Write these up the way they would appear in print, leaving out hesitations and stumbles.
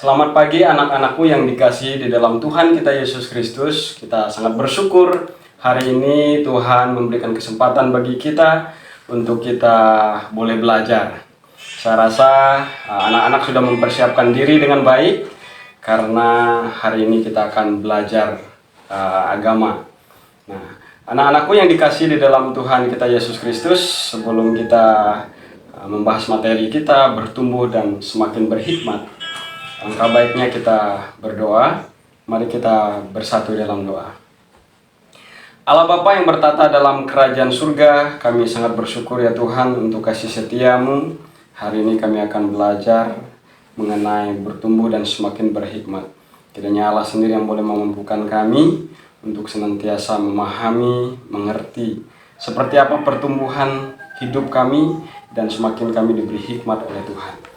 Selamat pagi anak-anakku yang dikasihi di dalam Tuhan kita Yesus Kristus. Kita sangat bersyukur hari ini Tuhan memberikan kesempatan bagi kita untuk kita boleh belajar. Saya rasa anak-anak sudah mempersiapkan diri dengan baik karena hari ini kita akan belajar agama. Nah, anak-anakku yang dikasihi di dalam Tuhan kita Yesus Kristus, sebelum kita membahas materi kita bertumbuh dan semakin berhikmat, alangkah baiknya kita berdoa. Mari kita bersatu dalam doa. Allah Bapa yang bertata dalam kerajaan surga, kami sangat bersyukur ya Tuhan untuk kasih setiamu. Hari ini kami akan belajar mengenai bertumbuh dan semakin berhikmat. Kiranya Allah sendiri yang boleh memampukan kami untuk senantiasa memahami, mengerti seperti apa pertumbuhan hidup kami dan semakin kami diberi hikmat oleh Tuhan.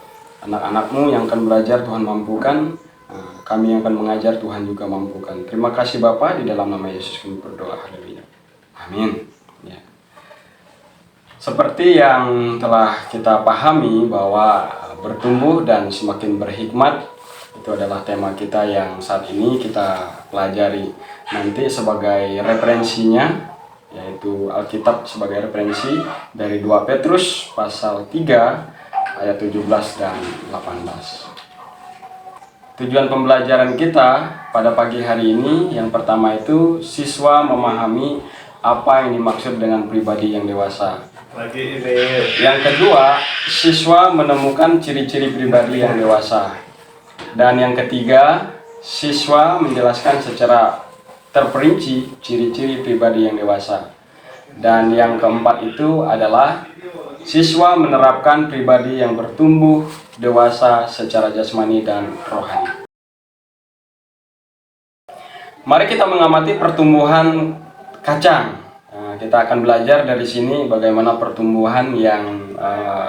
Anak-anakmu yang akan belajar Tuhan mampukan, kami yang akan mengajar Tuhan juga mampukan. Terima kasih Bapa, di dalam nama Yesus kami berdoa. Haleluya. Amin. Ya. Seperti yang telah kita pahami bahwa bertumbuh dan semakin berhikmat itu adalah tema kita yang saat ini kita pelajari. Nanti sebagai referensinya, yaitu Alkitab sebagai referensi dari 2 Petrus pasal 3 ayat 17 dan 18. Tujuan pembelajaran kita pada pagi hari ini yang pertama itu siswa memahami apa yang dimaksud dengan pribadi yang dewasa. Yang kedua, siswa menemukan ciri-ciri pribadi yang dewasa. Dan yang ketiga, siswa menjelaskan secara terperinci ciri-ciri pribadi yang dewasa. Dan yang keempat itu adalah siswa menerapkan pribadi yang bertumbuh dewasa secara jasmani dan rohani. Mari kita mengamati pertumbuhan kacang. Kita akan belajar dari sini bagaimana pertumbuhan yang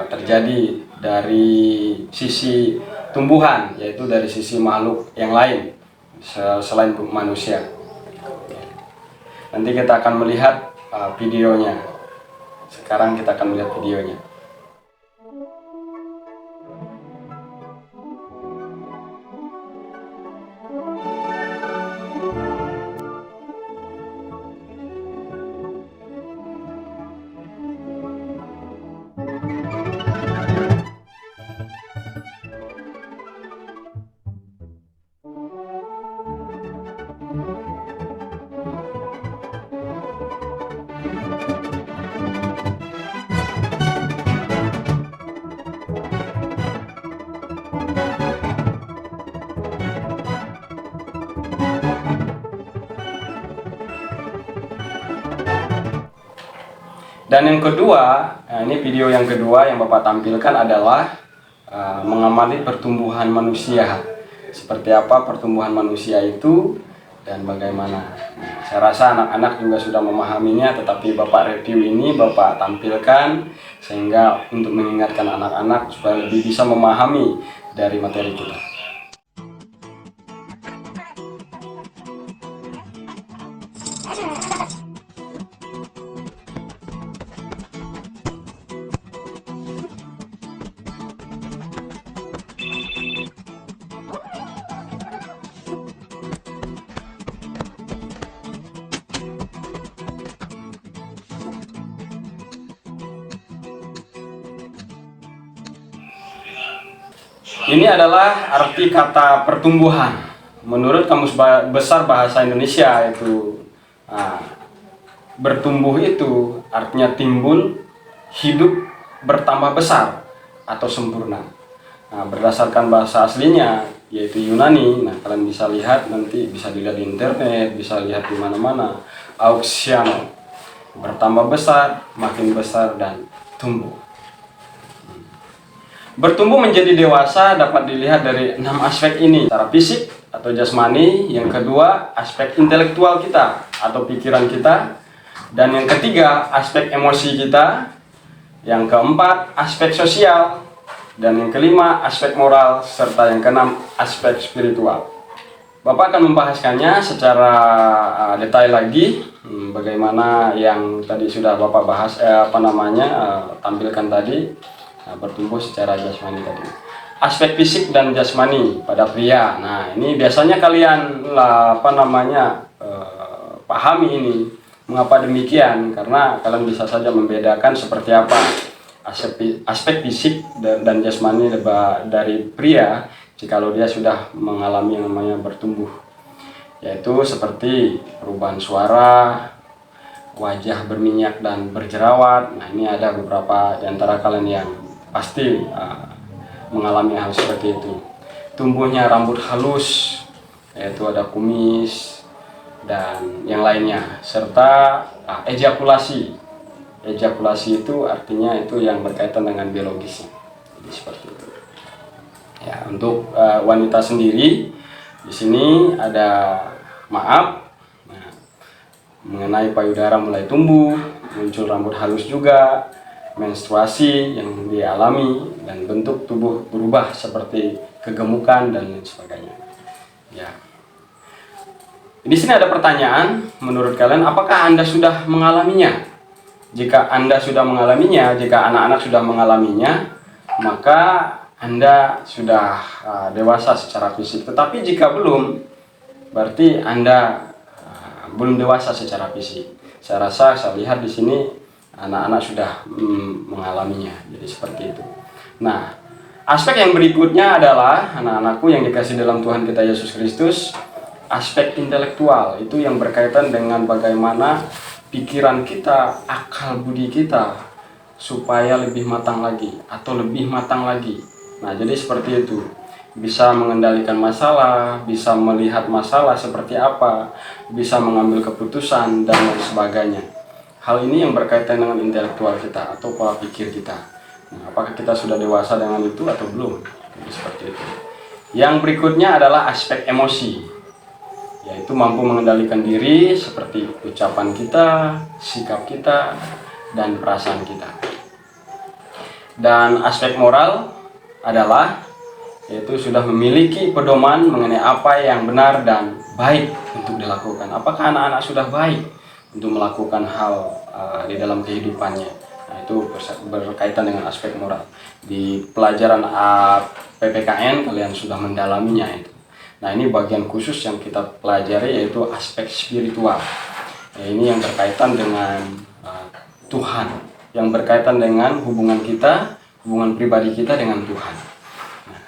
terjadi dari sisi tumbuhan, yaitu dari sisi makhluk yang lain selain manusia. Nanti kita akan melihat videonya. Sekarang kita akan melihat videonya. Dan yang kedua, ini video yang kedua yang Bapak tampilkan adalah mengamati pertumbuhan manusia. Seperti apa pertumbuhan manusia itu dan bagaimana. Saya rasa anak-anak juga sudah memahaminya, tetapi Bapak review ini Bapak tampilkan sehingga untuk mengingatkan anak-anak supaya lebih bisa memahami dari materi kita. Ini adalah arti kata pertumbuhan. Menurut Kamus Besar Bahasa Indonesia itu bertumbuh itu artinya timbul, hidup, bertambah besar atau sempurna. Berdasarkan bahasa aslinya yaitu Yunani. Kalian bisa lihat, nanti bisa dilihat di internet, bisa lihat di mana-mana. Auxiano, bertambah besar, makin besar dan tumbuh. Bertumbuh menjadi dewasa dapat dilihat dari 6 aspek ini. Secara fisik atau jasmani, yang kedua aspek intelektual kita atau pikiran kita, dan yang ketiga aspek emosi kita, yang keempat aspek sosial, dan yang kelima aspek moral, serta yang keenam aspek spiritual. Bapak akan membahaskannya secara detail lagi, bagaimana yang tadi sudah Bapak bahas tampilkan tadi. Bertumbuh secara jasmani tadi. aspek fisik dan jasmani pada pria. Nah, ini biasanya kalian pahami ini. Mengapa demikian? Karena kalian bisa saja membedakan seperti apa aspek fisik dan jasmani dari pria jikalau dia sudah mengalami yang namanya bertumbuh, yaitu seperti perubahan suara, wajah berminyak dan berjerawat. Nah, ini ada beberapa di antara kalian yang pasti mengalami hal seperti itu. Tumbuhnya rambut halus, yaitu ada kumis dan yang lainnya, serta ejakulasi. Ejakulasi itu artinya itu yang berkaitan dengan biologisnya. Jadi seperti itu. Ya, untuk wanita sendiri di sini ada mengenai payudara mulai tumbuh, muncul rambut halus juga, menstruasi yang dialami, dan bentuk tubuh berubah seperti kegemukan dan lain sebagainya. Ya. Di sini ada pertanyaan, menurut kalian apakah Anda sudah mengalaminya? Jika Anda sudah mengalaminya, jika anak-anak sudah mengalaminya, maka Anda sudah dewasa secara fisik. Tetapi jika belum, berarti Anda belum dewasa secara fisik. Saya lihat di sini anak-anak sudah mengalaminya. Jadi seperti itu. Nah, aspek yang berikutnya adalah anak-anakku yang dikasih dalam Tuhan kita Yesus Kristus, aspek intelektual. Itu yang berkaitan dengan bagaimana pikiran kita, akal budi kita supaya lebih matang lagi atau lebih matang lagi. Nah, jadi seperti itu. Bisa mengendalikan masalah, bisa melihat masalah seperti apa, bisa mengambil keputusan dan lain sebagainya. Hal ini yang berkaitan dengan intelektual kita atau pola pikir kita. Nah, apakah kita sudah dewasa dengan itu atau belum? Jadi seperti itu. Yang berikutnya adalah aspek emosi, yaitu mampu mengendalikan diri seperti ucapan kita, sikap kita, dan perasaan kita. Dan aspek moral adalah yaitu sudah memiliki pedoman mengenai apa yang benar dan baik untuk dilakukan. Apakah anak-anak sudah baik untuk melakukan hal di dalam kehidupannya? Nah, itu berkaitan dengan aspek moral. Di pelajaran PPKN kalian sudah mendalaminya itu. Nah, ini bagian khusus yang kita pelajari, yaitu aspek spiritual. Nah, ini yang berkaitan dengan Tuhan, yang berkaitan dengan hubungan kita, hubungan pribadi kita dengan Tuhan. Nah,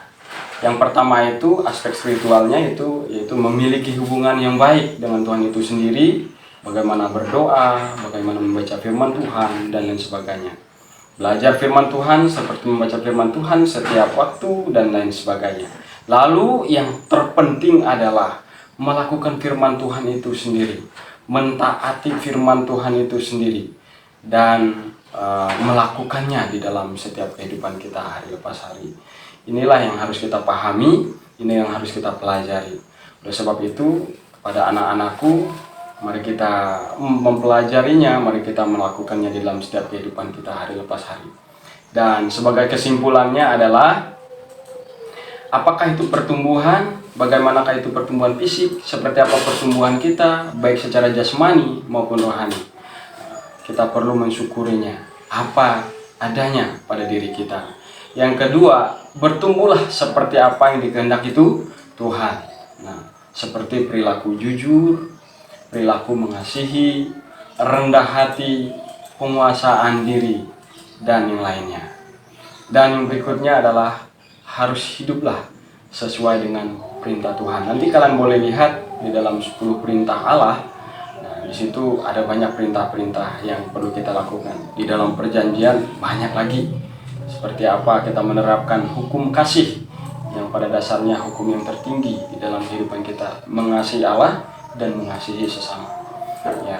yang pertama itu aspek spiritualnya yaitu memiliki hubungan yang baik dengan Tuhan itu sendiri, bagaimana berdoa, bagaimana membaca firman Tuhan, dan lain sebagainya. Belajar firman Tuhan seperti membaca firman Tuhan setiap waktu dan lain sebagainya. Lalu yang terpenting adalah melakukan firman Tuhan itu sendiri, mentaati firman Tuhan itu sendiri, dan melakukannya di dalam setiap kehidupan kita hari lepas hari. Inilah yang harus kita pahami, ini yang harus kita pelajari. Oleh sebab itu, kepada anak-anakku, mari kita mempelajarinya, mari kita melakukannya di dalam setiap kehidupan kita hari lepas hari. Dan sebagai kesimpulannya adalah, apakah itu pertumbuhan? Bagaimanakah itu pertumbuhan fisik? Seperti apa pertumbuhan kita, baik secara jasmani maupun rohani? Kita perlu mensyukurinya, apa adanya pada diri kita. Yang kedua, bertumbuhlah seperti apa yang dikehendaki itu Tuhan. Nah, seperti perilaku jujur, perilaku mengasihi, rendah hati, penguasaan diri, dan yang lainnya. Dan yang berikutnya adalah harus hiduplah sesuai dengan perintah Tuhan. Nanti kalian boleh lihat di dalam 10 perintah Allah. Nah, di situ ada banyak perintah-perintah yang perlu kita lakukan. Di dalam perjanjian banyak lagi. Seperti apa kita menerapkan hukum kasih yang pada dasarnya hukum yang tertinggi di dalam kehidupan kita, mengasihi Allah dan mengasihi sesama. Ya.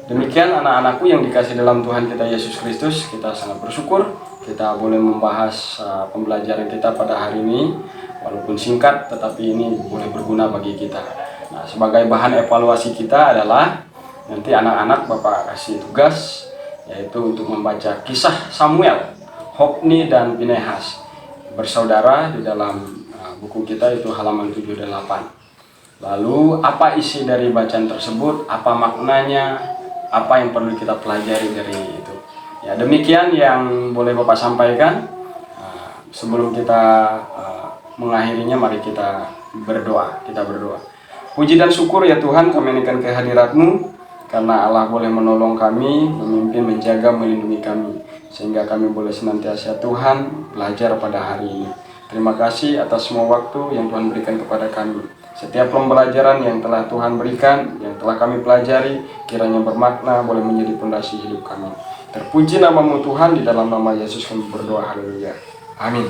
Demikian anak-anakku yang dikasih dalam Tuhan kita Yesus Kristus, kita sangat bersyukur kita boleh membahas pembelajaran kita pada hari ini, walaupun singkat tetapi ini boleh berguna bagi kita. Nah, sebagai bahan evaluasi kita adalah nanti anak-anak Bapak kasih tugas, yaitu untuk membaca kisah Samuel, Hofni dan Pinehas bersaudara di dalam buku kita, itu halaman 78. Lalu apa isi dari bacaan tersebut, apa maknanya, apa yang perlu kita pelajari dari itu. Ya, demikian yang boleh Bapak sampaikan. sebelum kita mengakhirinya, mari kita berdoa. Kita berdoa. Puji dan syukur ya Tuhan, kami naikkan ke hadirat-Mu, karena Allah boleh menolong kami, memimpin, menjaga, melindungi kami, sehingga kami boleh senantiasa Tuhan belajar pada hari ini. Terima kasih atas semua waktu yang Tuhan berikan kepada kami. Setiap pembelajaran yang telah Tuhan berikan, yang telah kami pelajari, kiranya bermakna, boleh menjadi pondasi hidup kami. Terpuji nama-Mu Tuhan, di dalam nama Yesus kami berdoa, haleluya. Amin.